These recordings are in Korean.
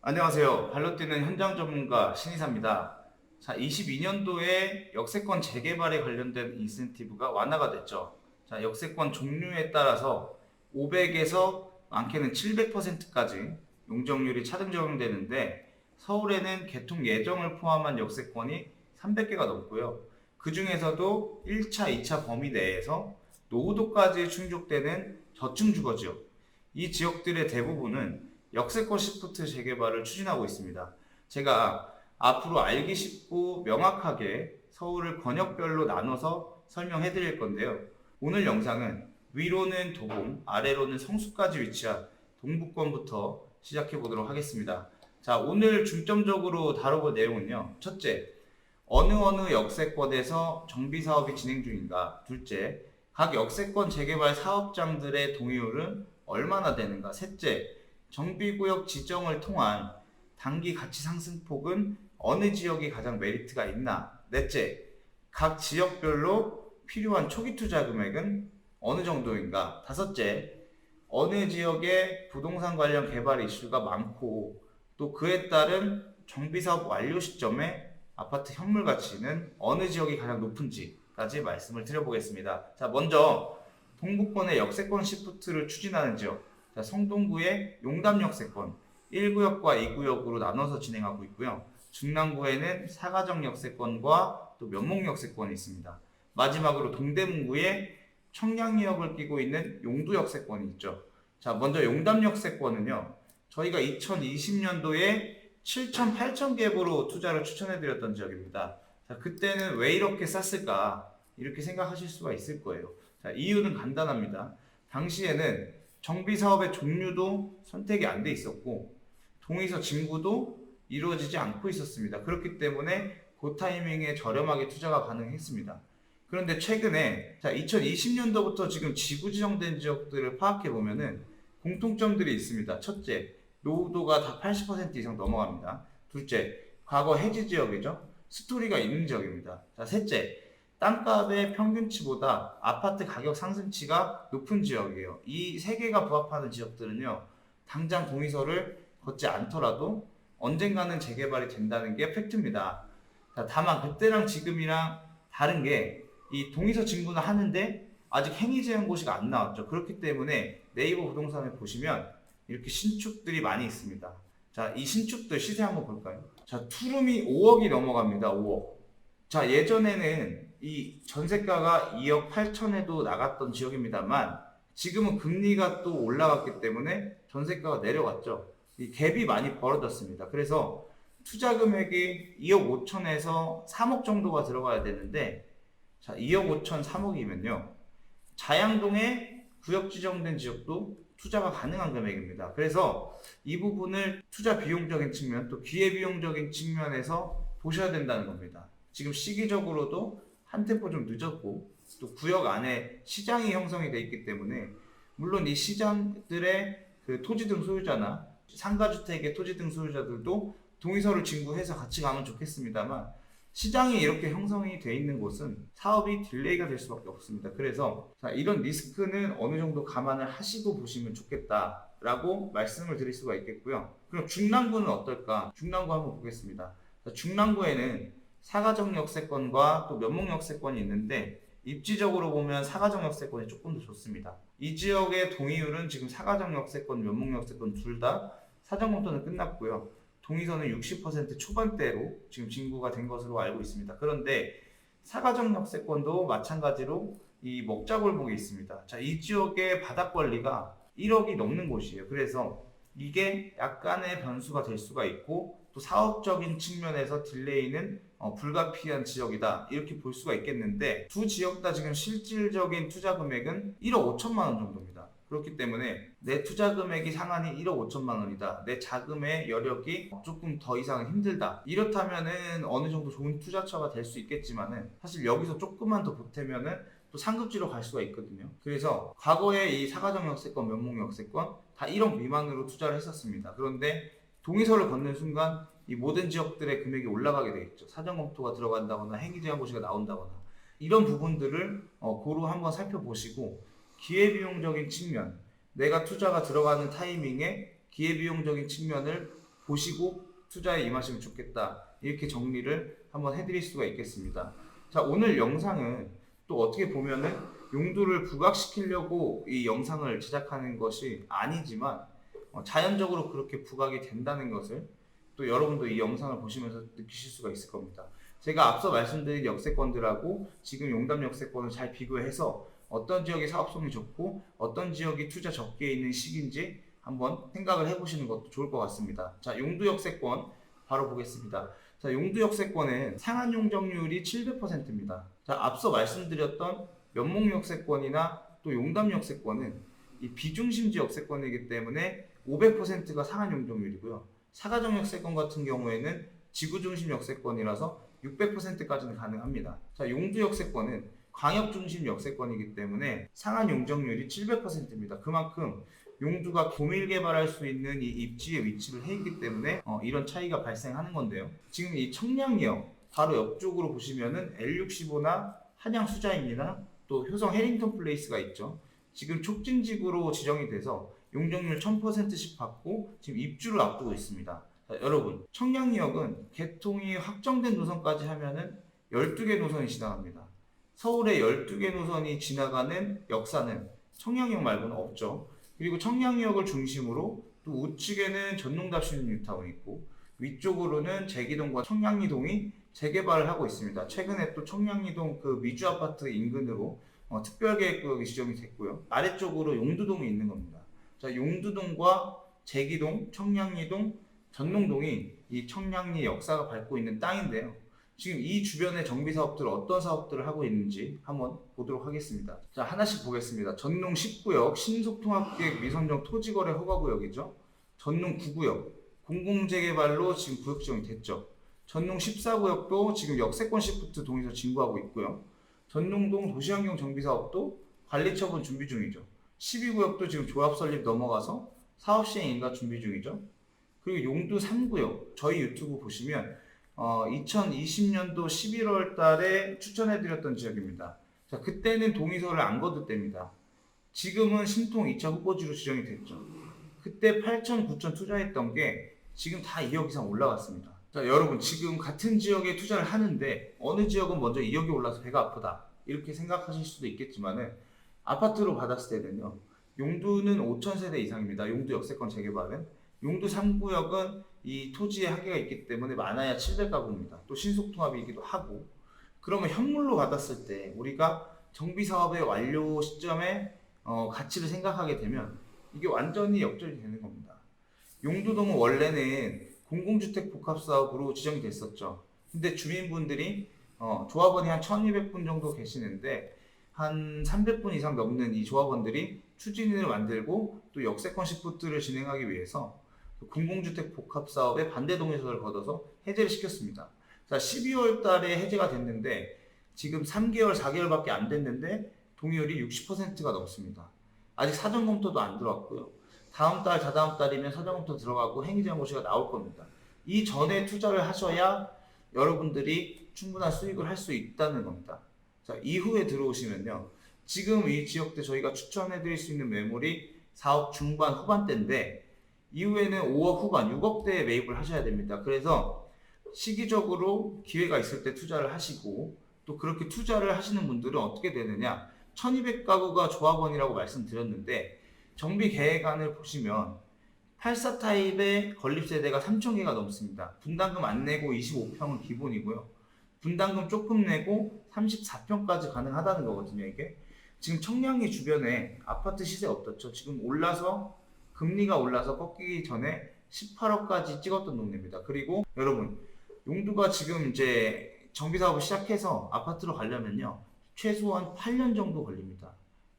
안녕하세요. 발로 뛰는 현장 전문가 신이사입니다. 자, 22년도에 역세권 재개발에 관련된 인센티브가 완화가 됐죠. 자, 역세권 종류에 따라서 500에서 많게는 700%까지 용적률이 차등 적용되는데 서울에는 개통 예정을 포함한 역세권이 300개가 넘고요. 그 중에서도 1차, 2차 범위 내에서 노후도까지 충족되는 저층 주거지역, 이 지역들의 대부분은 역세권 시프트 재개발을 추진하고 있습니다. 제가 앞으로 알기 쉽고 명확하게 서울을 권역별로 나눠서 설명해 드릴 건데요. 오늘 영상은 위로는 도봉, 아래로는 성수까지 위치한 동북권부터 시작해 보도록 하겠습니다. 자, 오늘 중점적으로 다뤄볼 내용은요. 첫째, 어느 역세권에서 정비 사업이 진행 중인가? 둘째, 각 역세권 재개발 사업장들의 동의율은 얼마나 되는가? 셋째, 정비구역 지정을 통한 단기 가치 상승폭은 어느 지역이 가장 메리트가 있나? 넷째, 각 지역별로 필요한 초기 투자 금액은 어느 정도인가? 다섯째, 어느 지역에 부동산 관련 개발 이슈가 많고 또 그에 따른 정비 사업 완료 시점에 아파트 현물 가치는 어느 지역이 가장 높은지까지 말씀을 드려보겠습니다. 자, 먼저 동북권의 역세권 시프트를 추진하는 지역, 자, 성동구의 용담역세권 1구역과 2구역으로 나눠서 진행하고 있고요. 중랑구에는 사가정 역세권과 또 면목역세권이 있습니다. 마지막으로 동대문구에 청량리역을 끼고 있는 용두역세권이 있죠. 자, 먼저 용담역세권은요. 저희가 2020년도에 7천, 8천 갭으로 투자를 추천해드렸던 지역입니다. 자, 그때는 왜 이렇게 쌌을까? 이렇게 생각하실 수가 있을 거예요. 자, 이유는 간단합니다. 당시에는 정비 사업의 종류도 선택이 안 돼 있었고 동의서 진구도 이루어지지 않고 있었습니다. 그렇기 때문에 그 타이밍에 저렴하게 투자가 가능했습니다. 그런데 최근에 2020년도부터 지금 지구 지정된 지역들을 파악해 보면은 공통점들이 있습니다. 첫째, 노후도가 다 80% 이상 넘어갑니다. 둘째, 과거 해지 지역이죠. 스토리가 있는 지역입니다. 자, 셋째, 땅값의 평균치보다 아파트 가격 상승치가 높은 지역이에요. 이 세 개가 부합하는 지역들은요, 당장 동의서를 걷지 않더라도 언젠가는 재개발이 된다는 게 팩트입니다. 자, 다만 그때랑 지금이랑 다른 게 이 동의서 진구는 하는데 아직 행위 제한 고시가 안 나왔죠. 그렇기 때문에 네이버 부동산을 보시면 이렇게 신축들이 많이 있습니다. 자, 이 신축들 시세 한번 볼까요? 자, 투룸이 5억이 넘어갑니다. 5억. 자, 예전에는 이 전세가가 2억 8천에도 나갔던 지역입니다만 지금은 금리가 또 올라갔기 때문에 전세가가 내려갔죠. 이 갭이 많이 벌어졌습니다. 그래서 투자 금액이 2억 5천에서 3억 정도가 들어가야 되는데, 자, 2억 5천, 3억이면요. 자양동에 구역 지정된 지역도 투자가 가능한 금액입니다. 그래서 이 부분을 투자 비용적인 측면, 또 기회 비용적인 측면에서 보셔야 된다는 겁니다. 지금 시기적으로도 한 템포 좀 늦었고, 또 구역 안에 시장이 형성이 돼 있기 때문에 물론 이 시장들의 그 토지 등 소유자나 상가주택의 토지 등 소유자들도 동의서를 진구해서 같이 가면 좋겠습니다만 시장이 이렇게 형성이 돼 있는 곳은 사업이 딜레이가 될 수밖에 없습니다. 그래서 이런 리스크는 어느 정도 감안을 하시고 보시면 좋겠다라고 말씀을 드릴 수가 있겠고요. 그럼 중랑구는 어떨까? 중랑구 한번 보겠습니다. 중랑구에는 사가정 역세권과 또 면목 역세권이 있는데 입지적으로 보면 사가정 역세권이 조금 더 좋습니다. 이 지역의 동의율은 지금 사가정 역세권, 면목 역세권 둘 다 사전 검토는 끝났고요. 동의서는 60% 초반대로 지금 진구가 된 것으로 알고 있습니다. 그런데 사가정 역세권도 마찬가지로 이 먹자골목에 있습니다. 자, 이 지역의 바닥 권리가 1억이 넘는 곳이에요. 그래서 이게 약간의 변수가 될 수가 있고 또 사업적인 측면에서 딜레이는 불가피한 지역이다 이렇게 볼 수가 있겠는데 두 지역 다 지금 실질적인 투자 금액은 1억 5천만 원 정도입니다. 그렇기 때문에 내 투자 금액이 상한이 1억 5천만 원이다. 내 자금의 여력이 조금 더 이상 힘들다. 이렇다면은 어느 정도 좋은 투자처가 될 수 있겠지만은 사실 여기서 조금만 더 보태면은 또 상급지로 갈 수가 있거든요. 그래서 과거에 이 사가정 역세권, 면목 역세권 다 1억 미만으로 투자를 했었습니다. 그런데 동의서를 걷는 순간 이 모든 지역들의 금액이 올라가게 되겠죠. 사전 검토가 들어간다거나 행위 제한 고시가 나온다거나 이런 부분들을 고루 한번 살펴보시고 기회비용적인 측면, 내가 투자가 들어가는 타이밍에 기회비용적인 측면을 보시고 투자에 임하시면 좋겠다. 이렇게 정리를 한번 해드릴 수가 있겠습니다. 자, 오늘 영상은 또 어떻게 보면은 용두를 부각시키려고 이 영상을 제작하는 것이 아니지만 자연적으로 그렇게 부각이 된다는 것을 또 여러분도 이 영상을 보시면서 느끼실 수가 있을 겁니다. 제가 앞서 말씀드린 역세권들하고 지금 용담 역세권을 잘 비교해서 어떤 지역이 사업성이 좋고 어떤 지역이 투자 적게 있는 시기인지 한번 생각을 해보시는 것도 좋을 것 같습니다. 자, 용두 역세권 바로 보겠습니다. 자, 용두 역세권은 상한 용적률이 700%입니다. 자, 앞서 말씀드렸던 면목 역세권이나 또 용담 역세권은 이 비중심지 역세권이기 때문에 500%가 상한 용적률이고요. 사가정 역세권 같은 경우에는 지구중심 역세권이라서 600%까지는 가능합니다. 자, 용두 역세권은 광역중심 역세권이기 때문에 상한 용적률이 700%입니다. 그만큼 용두가 고밀 개발할 수 있는 이 입지에 위치를 해 있기 때문에 이런 차이가 발생하는 건데요. 지금 이 청량리역 바로 옆쪽으로 보시면은 L65나 한양 수자입니다. 또 효성 해링턴 플레이스가 있죠. 지금 촉진지구로 지정이 돼서 용적률 1000%씩 받고 지금 입주를 앞두고 있습니다. 자, 여러분, 청량리역은 개통이 확정된 노선까지 하면은 12개 노선이 지나갑니다. 서울에 12개 노선이 지나가는 역사는 청량리역 말고는 없죠. 그리고 청량리역을 중심으로 또 우측에는 전농답신 뉴타운이 있고 위쪽으로는 제기동과 청량리동이 재개발을 하고 있습니다. 최근에 또 청량리동 그 미주 아파트 인근으로 특별계획구역이 지정이 됐고요. 아래쪽으로 용두동이 있는 겁니다. 자, 용두동과 제기동, 청량리동, 전농동이 이 청량리 역사가 밟고 있는 땅인데요. 지금 이 주변의 정비 사업들 어떤 사업들을 하고 있는지 한번 보도록 하겠습니다. 자, 하나씩 보겠습니다. 전농 10구역 신속통합기획 미선정 토지거래 허가구역이죠. 전농 9구역 공공재개발로 지금 구역 지정이 됐죠. 전농 14구역도 지금 역세권 시프트 동의서 진구하고 있고요. 전농동 도시환경 정비사업도 관리처분 준비 중이죠. 12구역도 지금 조합 설립 넘어가서 사업 시행 인가 준비 중이죠. 그리고 용두 3구역 저희 유튜브 보시면 2020년도 11월 달에 추천해드렸던 지역입니다. 자, 그때는 동의서를 안 거둘 때입니다. 지금은 신통 2차 후보지로 지정이 됐죠. 그때 8천, 9천 투자했던 게 지금 다 2억 이상 올라갔습니다. 자, 여러분, 지금 같은 지역에 투자를 하는데 어느 지역은 먼저 2억이 올라서 배가 아프다 이렇게 생각하실 수도 있겠지만은 아파트로 받았을 때는요, 용두는 5천 세대 이상입니다. 용두 역세권 재개발은. 용두 3구역은 이 토지에 한계가 있기 때문에 많아야 700가구입니다. 또 신속통합이기도 하고. 그러면 현물로 받았을 때 우리가 정비사업의 완료 시점에 가치를 생각하게 되면 이게 완전히 역전이 되는 겁니다. 용두동은 원래는 공공주택 복합사업으로 지정이 됐었죠. 근데 주민분들이 조합원이 한 1200분 정도 계시는데 한 300분 이상 넘는 이 조합원들이 추진을 만들고 또 역세권 시프트를 진행하기 위해서 공공주택 복합사업에 반대 동의서를 걷어서 해제를 시켰습니다. 자, 12월 달에 해제가 됐는데 지금 3개월, 4개월밖에 안 됐는데 동의율이 60%가 넘습니다. 아직 사전검토도 안 들어왔고요. 다음 달, 다다음 달이면 사전검토 들어가고 행위재정고시가 나올 겁니다. 이 전에 투자를 하셔야 여러분들이 충분한 수익을 할 수 있다는 겁니다. 자, 이후에 들어오시면요. 지금 이 지역대 저희가 추천해드릴 수 있는 매물이 4억 중반 후반대인데 이후에는 5억 후반, 6억대에 매입을 하셔야 됩니다. 그래서 시기적으로 기회가 있을 때 투자를 하시고 또 그렇게 투자를 하시는 분들은 어떻게 되느냐, 1200가구가 조합원이라고 말씀드렸는데 정비 계획안을 보시면 84 타입의 건립세대가 3000개가 넘습니다. 분담금 안 내고 25평은 기본이고요. 분담금 조금 내고 34평까지 가능하다는 거거든요. 이게 지금 청량리 주변에 아파트 시세 어떻죠? 지금 올라서 금리가 올라서 꺾이기 전에 18억까지 찍었던 동네입니다. 그리고 여러분, 용두가 지금 이제 정비사업을 시작해서 아파트로 가려면요, 최소한 8년 정도 걸립니다.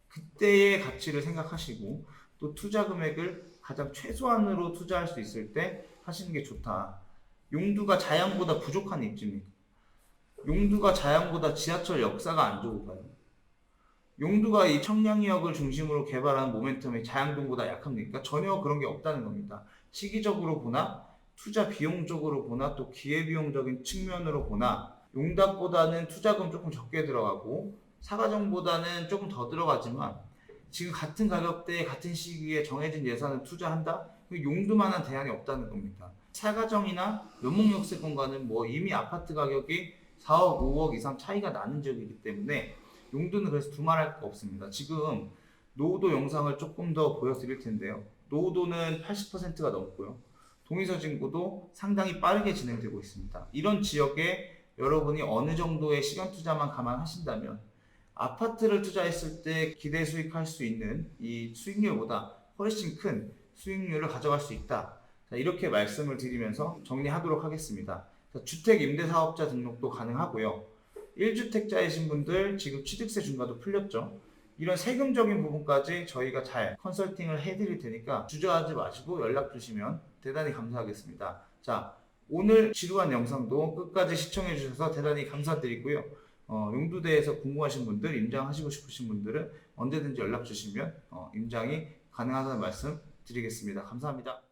그때의 가치를 생각하시고 또 투자 금액을 가장 최소한으로 투자할 수 있을 때 하시는 게 좋다. 용두가 자양보다 부족한 입지입니까? 용두가 자양보다 지하철 역사가 안 좋을까요? 용두가 이 청량리역을 중심으로 개발한 모멘텀이 자양동보다 약합니까? 전혀 그런 게 없다는 겁니다. 시기적으로 보나 투자 비용적으로 보나 또 기회비용적인 측면으로 보나 용답보다는 투자금 조금 적게 들어가고 사가정보다는 조금 더 들어가지만 지금 같은 가격대에 같은 시기에 정해진 예산을 투자한다? 용두만한 대안이 없다는 겁니다. 사가정이나 연목역세권과는 이미 아파트 가격이 4억, 5억 이상 차이가 나는 지역이기 때문에 용두는 그래서 두말할 거 없습니다. 지금 노후도 영상을 조금 더 보여드릴 텐데요. 노후도는 80%가 넘고요. 동의서진구도 상당히 빠르게 진행되고 있습니다. 이런 지역에 여러분이 어느 정도의 시간 투자만 감안하신다면 아파트를 투자했을 때 기대 수익할 수 있는 이 수익률보다 훨씬 큰 수익률을 가져갈 수 있다. 자, 이렇게 말씀을 드리면서 정리하도록 하겠습니다. 자, 주택 임대사업자 등록도 가능하고요. 1주택자이신 분들 지금 취득세 중과도 풀렸죠. 이런 세금적인 부분까지 저희가 잘 컨설팅을 해드릴 테니까 주저하지 마시고 연락 주시면 대단히 감사하겠습니다. 자, 오늘 지루한 영상도 끝까지 시청해 주셔서 대단히 감사드리고요. 용두대에서 궁금하신 분들, 임장하시고 싶으신 분들은 언제든지 연락 주시면 임장이 가능하다는 말씀 드리겠습니다. 감사합니다.